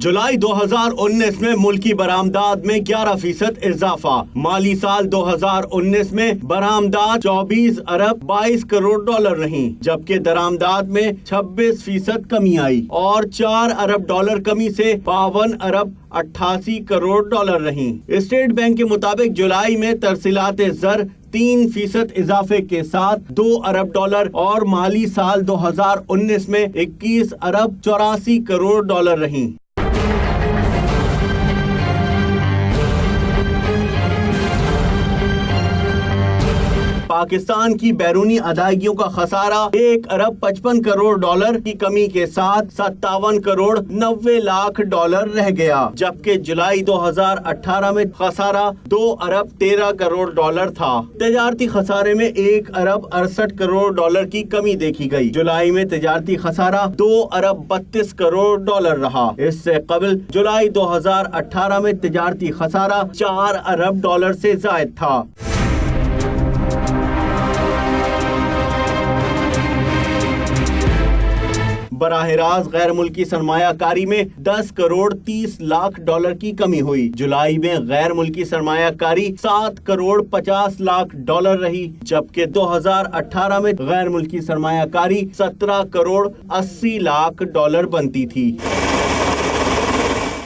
जुलाई 2019 में मुल्की बरामदात में 11% इजाफा। माली साल 2019 में बरामदात 24 अरब 22 करोड़ डॉलर रही, जबकि दरामदात में 26% कमी आई और 4 अरब डॉलर कमी से 52 अरब 88 करोड़ डॉलर रही। स्टेट बैंक के मुताबिक जुलाई में तरसीलात ज़र 3% इजाफे के साथ 2 अरब डॉलर और माली साल 2019 में 21 अरब 84 करोड़ डॉलर रही। पाकिस्तान की बैरूनी अदायगियों का खसारा 1 अरब 55 करोड़ डॉलर की कमी के साथ 57 करोड़ 90 लाख डॉलर रह गया, जबकि जुलाई 2018 में खसारा 2 अरब 13 करोड़ डॉलर था। तजारती खसारे में 1 अरब 68 करोड़ डॉलर की कमी देखी गई। जुलाई में तजारती खसारा 2 अरब 32 करोड़ डॉलर रहा। इससे कबल जुलाई 2018 में तजारती खसारा 4 अरब डॉलर से जायद था। बराह रास्त गैर मुल्की सरमायाकारी में 10 करोड़ 30 लाख डॉलर की कमी हुई। जुलाई में गैर मुल्की सरमायाकारी 7 करोड़ 50 लाख डॉलर रही, जबकि 2018 में गैर मुल्की सरमायाकारी 17 करोड़ 80 लाख डॉलर बनती थी।